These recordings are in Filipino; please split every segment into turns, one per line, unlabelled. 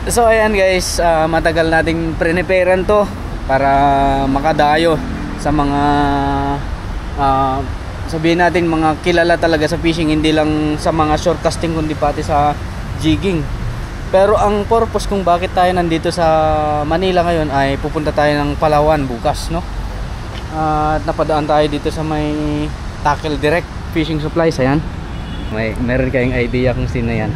So ayan guys, matagal nating preparen to para makadayo sa mga sabihin natin mga kilala talaga sa fishing, hindi lang sa mga shore casting kundi pati sa jigging. Pero ang purpose kung bakit tayo nandito sa Manila ngayon ay pupunta tayo ng Palawan bukas, no? At napadaan tayo dito sa may Tackle Direct Fishing Supplies. Ayan, meron kayong idea kung sino yan.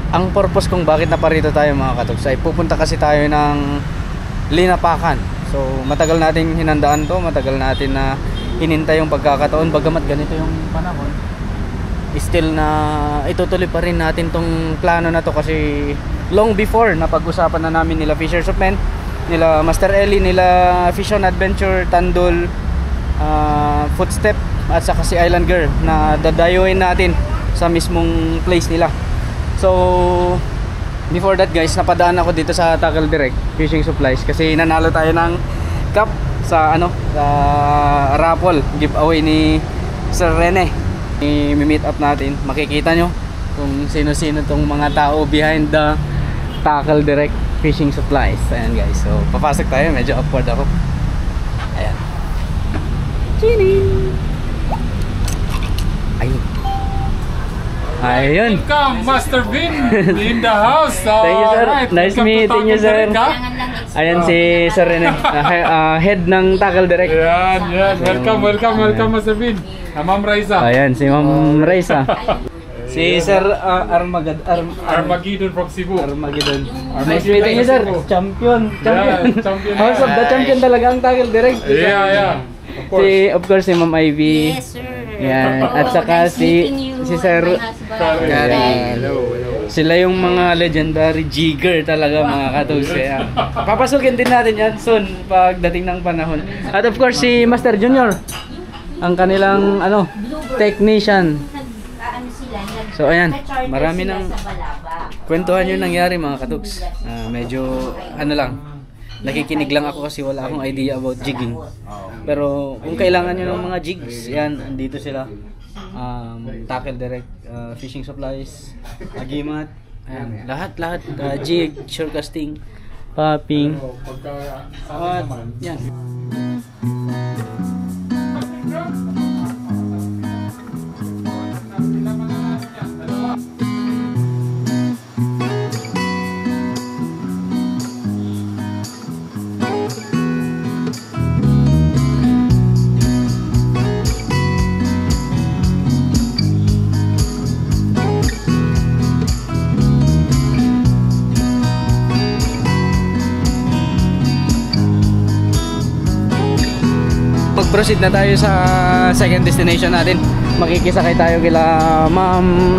Ang purpose kung bakit naparito tayo mga katoks ay pupunta kasi tayo ng Linapakan. So matagal nating hinandaan to, matagal natin na hinintay yung pagkakataon. Bagamat ganito yung panahon, still na itutuloy pa rin natin tong plano na to kasi long before napag-usapan na namin nila Fishers of Men, nila Master Eli, nila Fish on Adventure, Tandol, Footstep at saka si Island Girl na dadayuin natin sa mismong place nila. So before that guys, napadaan ako dito sa Tackle Direct Fishing Supplies kasi nanalo tayo ng cup sa sa raffle giveaway ni Sir Rene. I-meet up natin, makikita nyo kung sino-sino tong mga tao behind the Tackle Direct Fishing Supplies. Ayan guys, so papasok tayo, medyo awkward ako. Ayan. Chini! Ayun. Ayun.
Welcome, Master Vin in the house.
Thank you, sir.
Right.
Nice meeting you, sir. Ayan si Sir Rene, head ng Tackle Direct.
Yan. Welcome, Master Vin. Ma'am Raisa.
Ayan, si Ma'am Raisa. Si Sir
Armageddon from Cebu.
Armageddon. Nice meeting you, sir. Champion.
Champion.
House of the champion talaga ang Tackle Direct.
Yeah.
Of course, si Ma'am Ivy.
Yes, sir.
Yan. At saka si Sir.
Hello.
Sila yung mga legendary jigger talaga mga katogs. Kaya papasukin din natin yan soon pagdating ng panahon. At of course si Master Junior, ang kanilang technician. So ayan, marami ng kwentuhan yung nangyari mga katogs. Medyo nakikinig lang ako kasi wala akong idea about jigging. Pero kung kailangan nyo ng mga jigs, yan, andito sila. Tackle Direct Fishing Supplies, Agimat, ayan, lahat jig, shore casting, popping, at yan. Proceed na tayo sa second destination natin. Makikisakay tayo kila Ma'am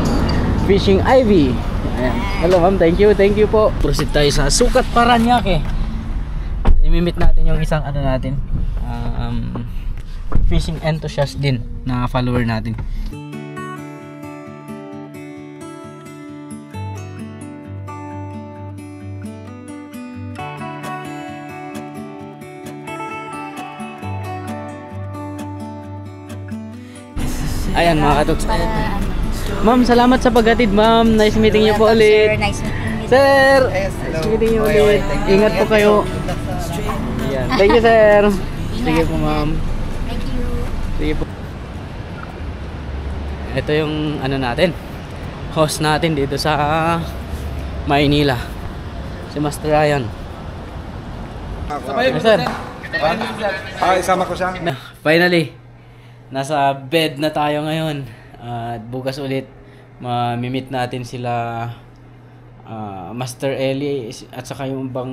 Fishing Ivy. Ayan. Hello ma'am, thank you po. Proceed tayo sa Sukat Paranaque. I-meet natin yung isang natin, fishing enthusiast din na follower natin. Ayan mga katoks. Ma'am, salamat sa paghatid ma'am. Nice meeting niyo po ulit.
Nice meeting you.
Sir, nice meeting niyo ulit. Ingat po kayo. Ayan. Thank you sir. Sige po ma'am.
Thank you.
Sige po. Ito yung natin, host natin dito sa Maynila, si Master Ryan. Yes, sir.
Isama ko siya.
Finally, nasa bed na tayo ngayon. At bukas ulit ma-meet natin sila Master Eli at saka yung bang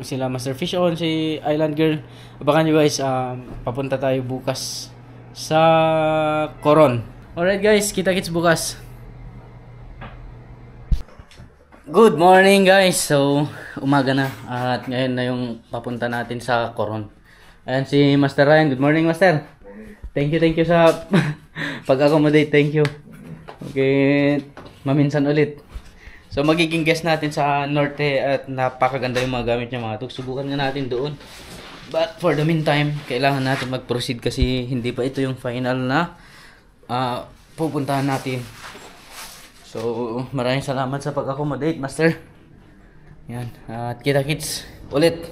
sila Master Fish On, si Island Girl. Abangan nyo guys, papunta tayo bukas sa Coron. Alright guys, kita-kits bukas. Good morning guys. So umaga na at ngayon na yung papunta natin sa Coron. Ayan si Master Ryan. Good morning Master. Thank you sa pag-accommodate. Thank you. Okay, maminsan ulit. So magiging guest natin sa Norte at napakaganda yung mga gamit niya mga tug. Subukan nga natin doon. But for the meantime, kailangan natin mag-proceed kasi hindi pa ito yung final na pupuntahan natin. So, maraming salamat sa pag-accommodate, Master. Yan. At kita-kits ulit.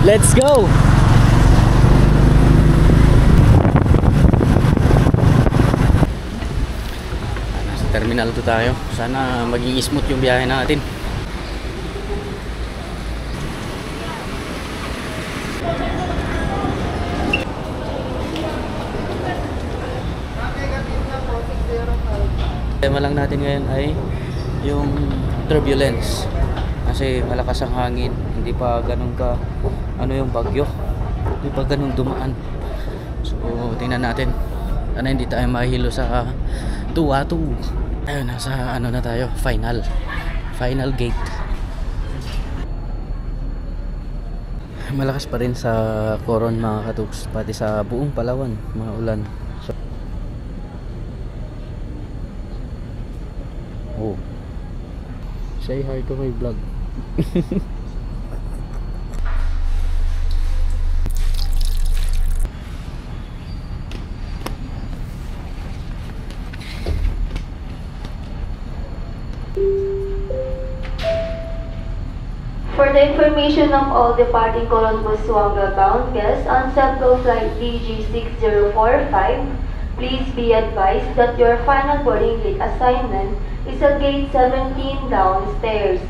Let's go! Nasa terminal to tayo. Sana maging smooth yung biyahe natin. Tema lang natin ngayon ay yung turbulence. Kasi malakas ang hangin. Hindi pa ganun ka yung bagyo. Hindi pa ganun dumaan. So tingnan natin. Sana hindi tayo mahilo sa Tuwatu. Ayun, nasa na tayo, final gate. Malakas pa rin sa Coron mga katuks, pati sa buong Palawan, mga ulan. So, oh, say hi to my vlog.
For the information of all departing Coron Busuanga bound guests on Central Flight DG6045, please be advised that your final boarding gate assignment is at gate 17 downstairs.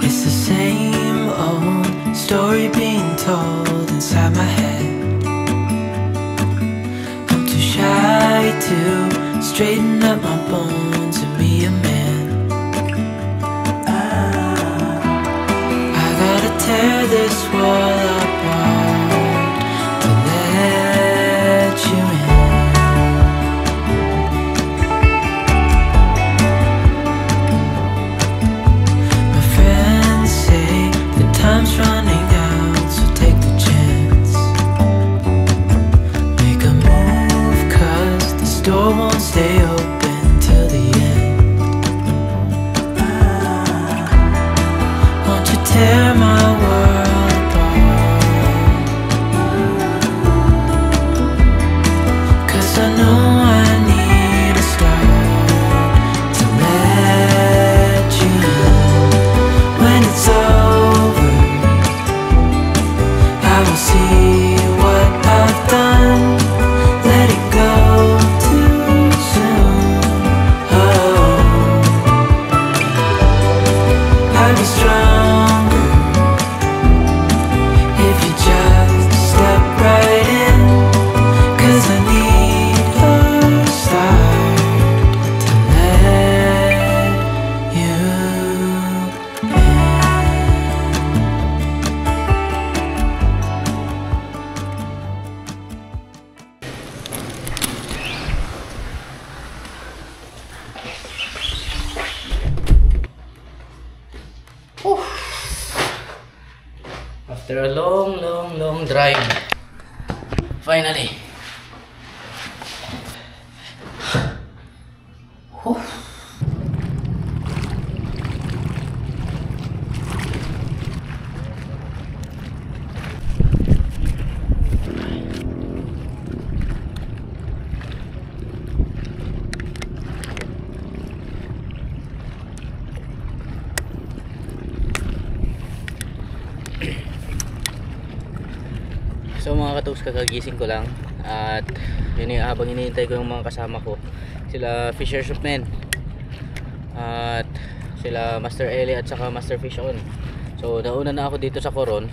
It's the same old story being told inside my head. I'm too shy to straighten up my bones and be a man. I gotta tear this wall apart to let you in. My friends say the time's running out, so take the chance. Make a move, 'cause this door won't stay open till the end. Won't you tear my world apart? 'Cause I know I need a start to let you in. When it's over, I will see what I've done. Letting go too soon. Oh, I'll be stronger if you just step right in. 'Cause I need a start to let you in.
After a long drive, finally. Whew. So mga katuks, kakagising ko lang. At yun, habang hinihintay ko yung mga kasama ko, sila Fisherman at sila Master Eli at saka Master Fish On. So nauna na ako dito sa Coron.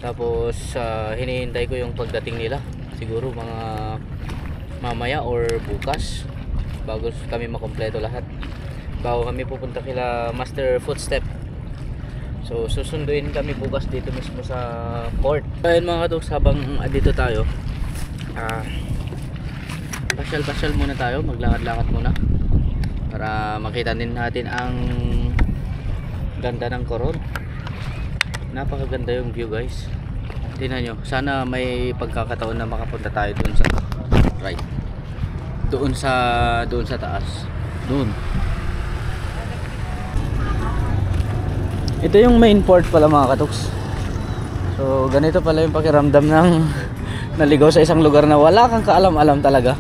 Tapos hinihintay ko yung pagdating nila. Siguro mga mamaya or bukas, bago kami makompleto lahat, bago kami pupunta kila Master Footstep. So susunduin kami bukas dito mismo sa port. Ayun mga katuks, habang dito tayo, pasyal-pasyal muna tayo, maglakad-lakad muna. para makita din natin ang ganda ng Coron. Napakaganda yung view guys. Tingnan nyo, sana may pagkakataon na makapunta tayo doon sa right. Doon sa taas. Doon. Ito yung main port pala mga katoks. So ganito pala yung pakiramdam ng naligaw sa isang lugar na wala kang kaalam-alam talaga.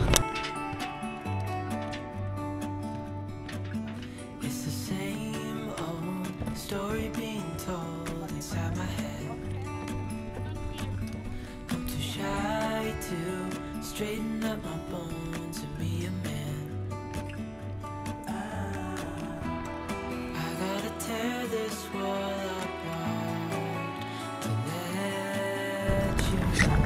It's the same old story being told inside my head. I'm too shy to straighten up my bones and be a man. I gotta tear this wall apart to let you know.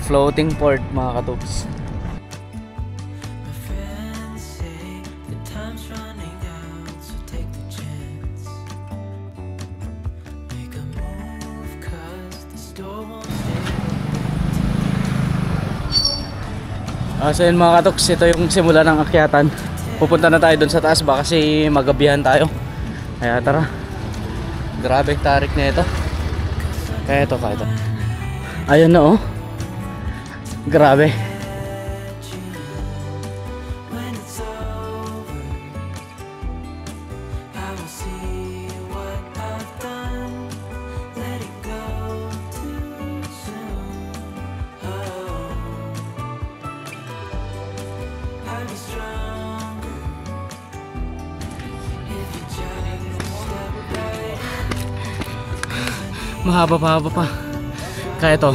Floating port mga katoks.
My friends say the time's running out, so take the chance. Make a move, 'cause the store won't stay.
So yun mga katoks, ito yung simula ng akyatan. Pupunta na tayo dun sa taas baka kasi magabihan tayo. Kaya tara. Grabe tarik na ito. Kaya ito. Ayun na oh. Grabe.
When it's over, I will see what I've done. Let it go too soon. Oh, I'll be stronger if you just step right in.
Mahaba pa. Kaya ito.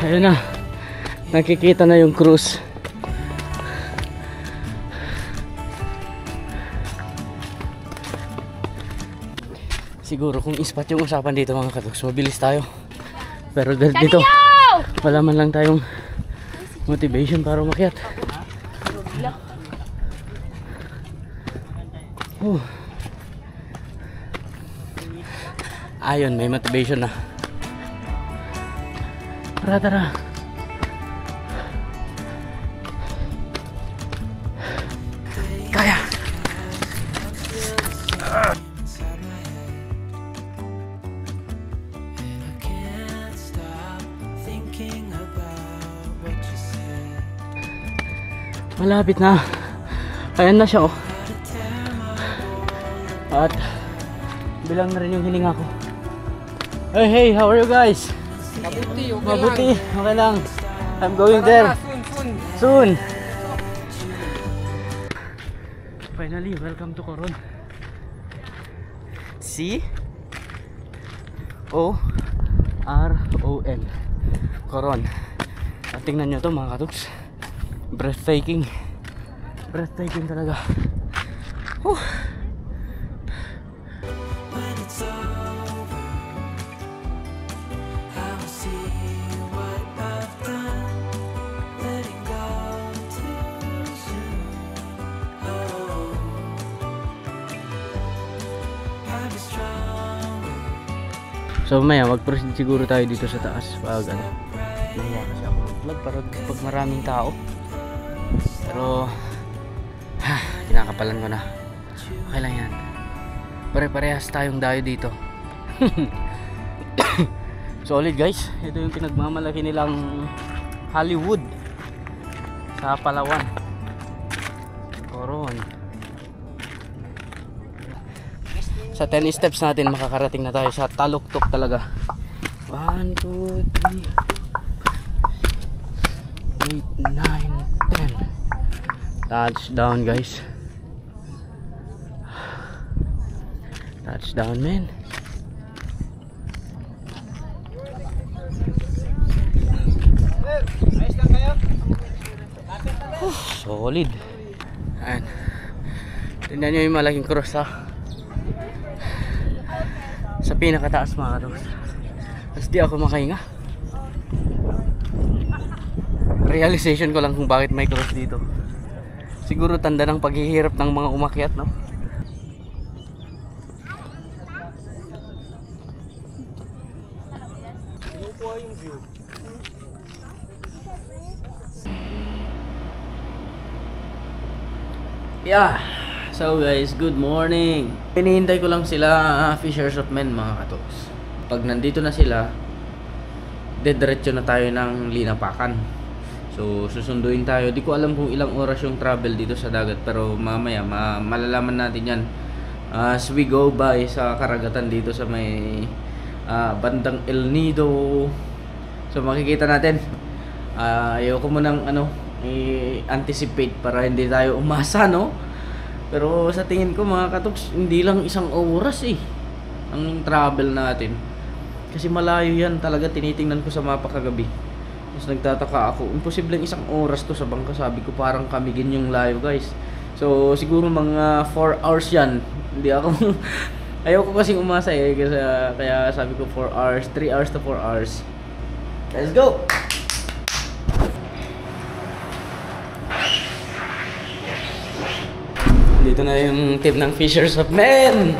Ayun na. Nakikita na yung cruise. Siguro kung ispat yung usapan dito mga katoks, mabilis tayo. Pero dito, wala man lang tayong motivation para umakyat. Ayun, may motivation na. Tara. Kaya.
Inside my head, and I can't stop thinking about what you said.
Malapit na. Ayan na siya oh. At bilang na rin yung hininga ko. Hey, how are you guys? Mabuti, okay lang. I'm going there. Soon. Finally, welcome to Coron. C-O-R-O-N. Coron. At tingnan nyo to mga katoks. Breathtaking. Breathtaking talaga. Whew.
When it's over, I will see what I've done. Letting go too soon. Oh, I'll be stronger.
So maya mag-proceed siguro tayo dito sa taas pag ano. Nahiya kasi ako mag-vlog pag maraming tao. Pero kinakapalan ko na. Okay lang yan. Pare-parehas tayong dayo dito. Solid guys. Ito yung pinagmamalaki nilang Hollywood sa Palawan. Coron. Sa 10 steps natin makakarating na tayo sa Taluktok talaga. 1, 2, 3 8, 9, 10. Touchdown guys. Touchdown man. Solid. Ayan. Tingnan nyo yung malaking cross ha. Sa pinakataas mga katoks. Tapos di ako makahinga. Realization ko lang kung bakit may cross dito. Siguro tanda ng paghihirap ng mga umakyat, no? Yeah. So guys, good morning. Hinihintay ko lang sila, Fishers of Men mga katoks. Pag nandito na sila, dediretso na tayo ng Linapakan. So susunduin tayo. Di ko alam kung ilang oras yung travel dito sa dagat, pero mamaya malalaman natin yan as we go by sa karagatan dito sa may bandang El Nido. So makikita natin. Ayoko mo nang i-anticipate para hindi tayo umasa, no? Pero sa tingin ko mga katoks, hindi lang isang oras ang travel natin. Kasi malayo yan talaga, tinitingnan ko sa mapa kagabi. Tapos nagtataka ako, imposibleng isang oras to sa bangka. Sabi ko parang kamigin yung layo guys. So siguro mga 4 hours yan. Hindi ako, ayoko kasing umasa kaya sabi ko 4 hours, 3 hours to 4 hours. Let's go! Dito na yung team ng Fishers of Men.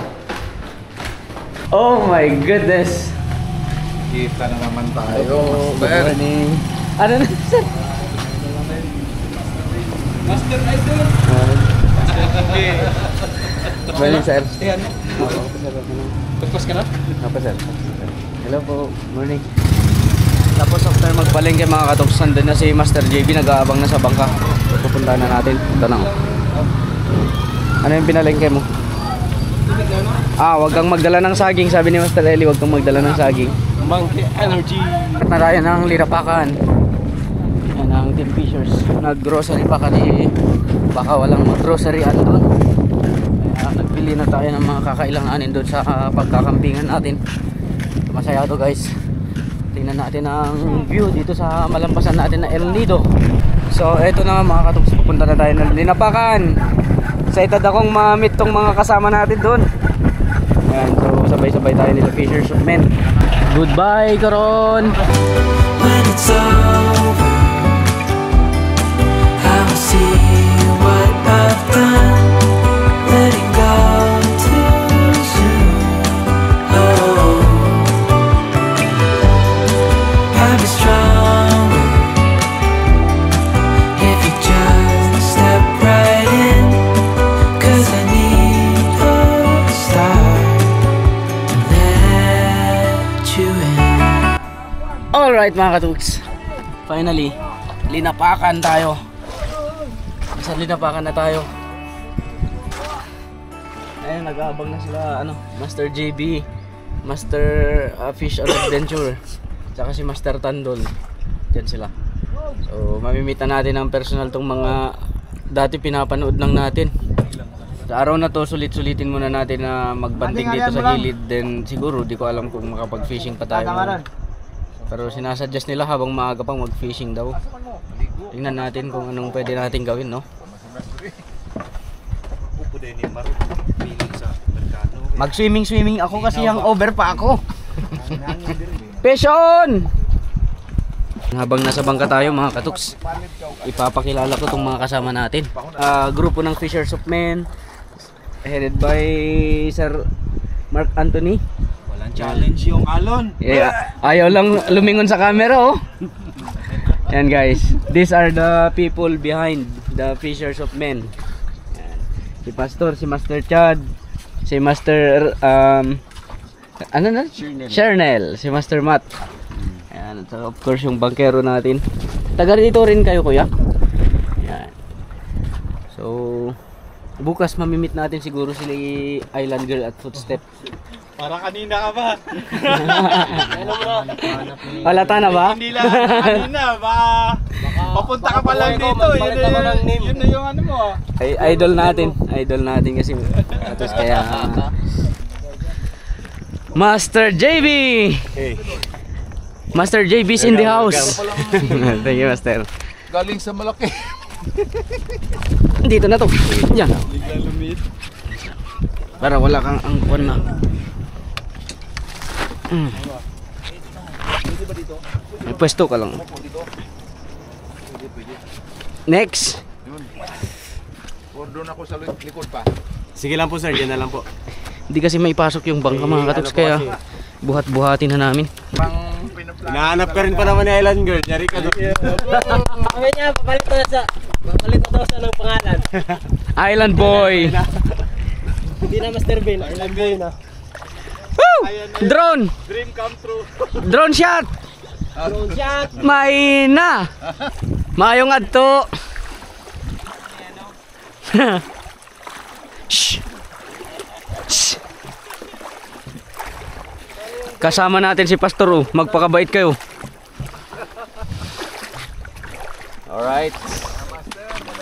Oh my goodness.
Kita na naman tayo.
Good morning. Ano na sir?
Master Idol.
Morning sir.
Ayan. Tapos ka na?
Apa sir? Hello po. Morning. Tapos after magpalengke mga katoks, nandun na si Master JB, nag-aabang na sa bangka. Pupunta na natin. Ito na. Ano yung pinalengke mo? Wag kang magdala ng saging, sabi ni Master Eli, wag kang magdala ng saging.
Monkey Energy.
Na tayo ng Linapakan. Yan ang Team Fishers. Nag-grocery pa kasi baka walang mag-grocery doon. Kaya nagbili na tayo ng mga kakailanganin doon sa pagkakampingan natin. Masaya to guys. Tingnan natin ang view dito sa malampasan natin na El Nido. So eto na mga katoks, pupunta na tayo ng Linapakan. Excited akong ma-meet tong mga kasama natin doon. Ayan, so sabay-sabay tayo nila Fishers of Men. Goodbye Karon!
When it's over, I will see what I've done. Letting go too soon. Oh, I'll be stronger if you just step right in. 'Cause I need a start to let you in.
Alright mga katuks, finally Linapakan tayo. Sa Linapakan na tayo. Ayun, nag-aabang na sila Master JB, Master Fish and Adventure, tsaka si Master Tandol. Diyan sila. So mamimita natin ang personal tong mga dati pinapanood lang natin. Sa araw na to, sulit-sulitin muna natin na magbanding dito sa gilid. Then siguro, di ko alam kung makapag-fishing pa tayo. Pero sinasuggest nila habang maaga pang mag-fishing daw. Tingnan natin kung anong pwede natin gawin, no? Mag-swimming ako kasi hangover pa ako. Passion! Habang nasa bangka tayo mga katuks, ipapakilala ko itong mga kasama natin. Grupo ng Fishers of Men, headed by Sir Mark Anthony.
Walang challenge yung alon.
Yeah, ayaw lang lumingon sa camera, oh. Yan guys, these are the people behind the Fishers of Men. Yan. Si Pastor, si Master Chad, si Master Chernel, si Master Matt. Yan, at of course yung bankero natin. Taga dito rin kayo kuya? Yan. So bukas mamimit natin siguro sila Island Girl at Footstep.
Para kanina ka ba? Ano bro?
Halata na ba?
Hindi lang kanina ba? Papunta ka pa lang dito. Yun na yung ano mo.
Ay, idol natin kasi. Tapos kaya Master JB.
Hey.
Master JB's in the house. Thank you, Master.
Galing sa malaki.
Dito na to. Yan.
Lumit.
Para wala kang angkon na. May pwesto ka lang. Next.
Doon ako sa likod pa.
Sige lang po sir, dyan na lang po.
Hindi kasi maipasok yung bangka mga katoks kaya buhat-buhatin na namin.
Pang
Hinahanap ka rin pa naman ni Island Girl. Yari ka doon.
Sabi niya, papalit na daw siya ng pangalan.
Island Boy.
Hindi na Master Bean, Island Boy na.
Woo! Drone.
Dream come true.
Drone shot.
Drone shot.
May na. Mayong adto. Shh. Shh. Kasama natin si Pastor oh. Magpakabait kayo.
Alright.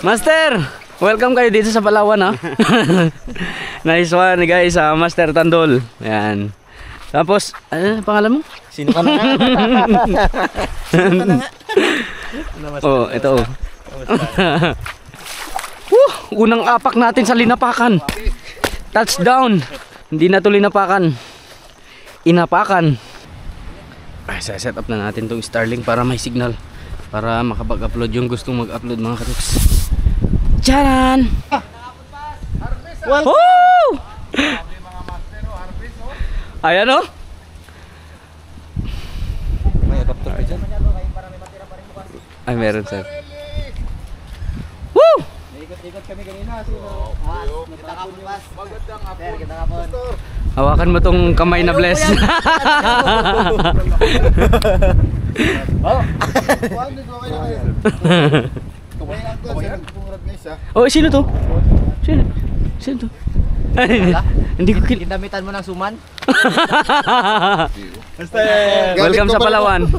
Master, welcome kayo dito sa Palawan ha. Nice one guys, Master Tandol. Ayan. Tapos, ano pangalan mo?
Sino ka na nga?
Oh, ito oh. Unang apak natin sa linapakan. Touchdown. Hindi na to linapakan. Inapakan. Ay, set up na natin tong Starlink para may signal. Para makapag-upload yung gustong mag-upload mga katuks. Charan! Woo! Ayan o.
May adapter ka dyan.
Ay, meron sir. Woo!
Ikot-ikot kami kanina. Kita ka po, Mas. Magandang hapon. Kita ka po.
Hawakan mo tong kamay na bless. Oh, sino to? Sino to? Hindi ko
Ginamitan mo ng suman?
Welcome sa Palawan.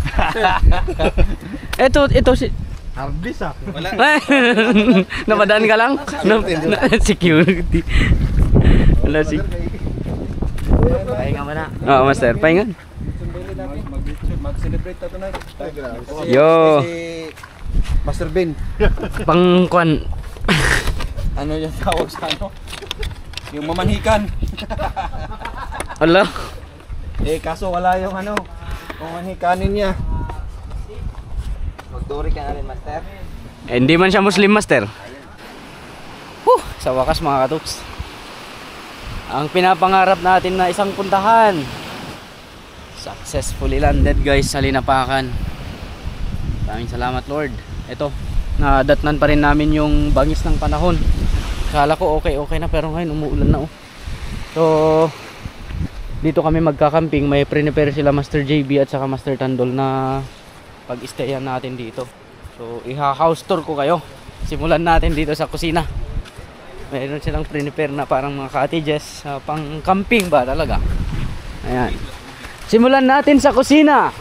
Ito si
Hardis ah. Wala.
Napadaan ka lang? Security. Wala si.
Pahinga mo na.
Oo, master. Pahinga.
Mag-celebrate na tonight.
Yo.
Master Ben.
Pangkwan.
Ano yung tawag sa ano? Yung mamanhikan.
Ala.
Kaso wala yung ano. Mamanhikanin niya.
Magduri ka na rin, Master.
Hindi man siya Muslim, master. Sa wakas mga katuks. Ang pinapangarap natin na isang puntahan. Successfully landed guys sa linapakan. Maraming salamat Lord. Ito, nadatnan pa rin namin yung bangis ng panahon. Kala ko okay na pero ngayon umuulan na oh. So dito kami magkakamping. May prepare sila Master JB at saka Master Tandol na pag-stayan natin dito. So iha-house tour ko kayo. Simulan natin dito sa kusina. Mayroon silang prepare na parang mga cottages, pang camping ba talaga. Ayan. Simulan natin sa kusina.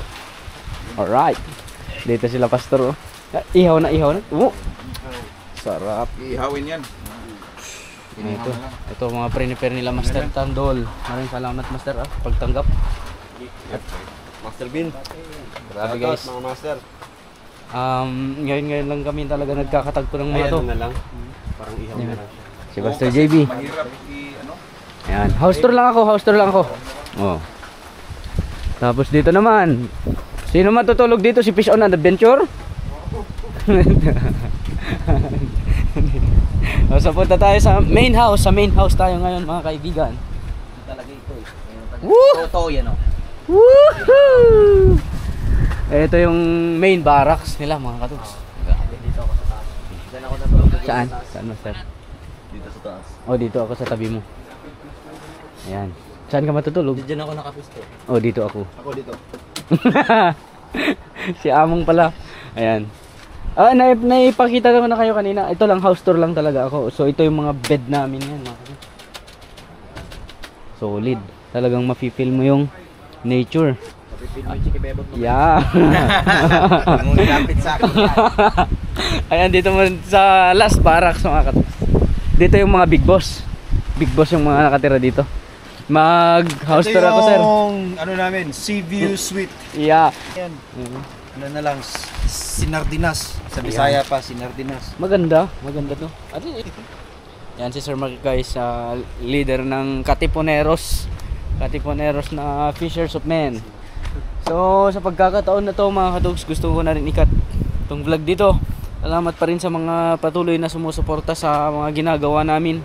Alright. Dito sila Pastor oh. Ihaw na. Sarap.
Ihawin yan.
Ito mga prepare nila Master Tandol. Maraming salamat Master pagtanggap.
Master Ben.
Grabe guys.
Mga master.
Ngayon lang kami talaga nagkakatagpo ng mga to.
na lang. Parang ihaw na lang.
Si Master JB.
Mahirap ano?
Ayan, house tour lang ako. Oh. Tapos dito naman. Sino matutulog dito? Si Fish on Adventure? So punta tayo sa main house. Sa main house tayo ngayon mga kaibigan.
Talaga ito eh.
Woo!
Totoo yan oh.
Woohoo! Ito yung main barracks nila mga katuks.
Dito ako sa taas. Diyan ako natulog.
Saan? Saan Master?
Dito sa taas.
Oh, dito ako sa tabi mo. Ayan. Saan ka matutulog?
Diyan ako nakapisto.
Oh, dito ako.
Ako dito.
Si Among pala. Ayan. Naipakita ko na kayo kanina. Ito lang, house tour lang talaga ako. So, ito yung mga bed namin yan. Solid. Talagang mafe-feel mo yung nature. Yeah.
Ang lapit sa akin.
Ayan, dito mo sa last barracks mga katuks. Dito yung mga big boss. Big boss yung mga nakatira dito. Mag-house tour ako, sir.
Yung ano namin, Sea View Suite.
Yeah.
Yan. Ano na lang, Sinardinas. Sa Bisaya pa, Sinardinas.
Maganda to. Yan si Sir Mark guys, leader ng Katipuneros na Fishers of Men. So sa pagkakataon na to mga kadugs, gusto ko na rin ikat itong vlog dito. Salamat pa rin sa mga patuloy na sumusuporta sa mga ginagawa namin,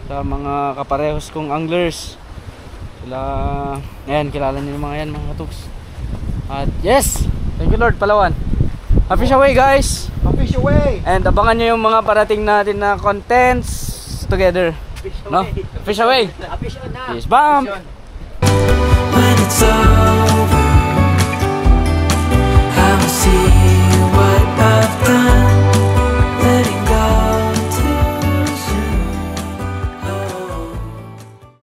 sa mga kaparehos kong anglers. Sila, ayan, kilala niyo yung mga yan mga kadugs. At yes, thank you Lord, Palawan. Fish away guys.
Fish away.
And abangan nyo yung mga parating natin na contents together. No? Fish away.
Fish on na.
Yes, bam.
When it's over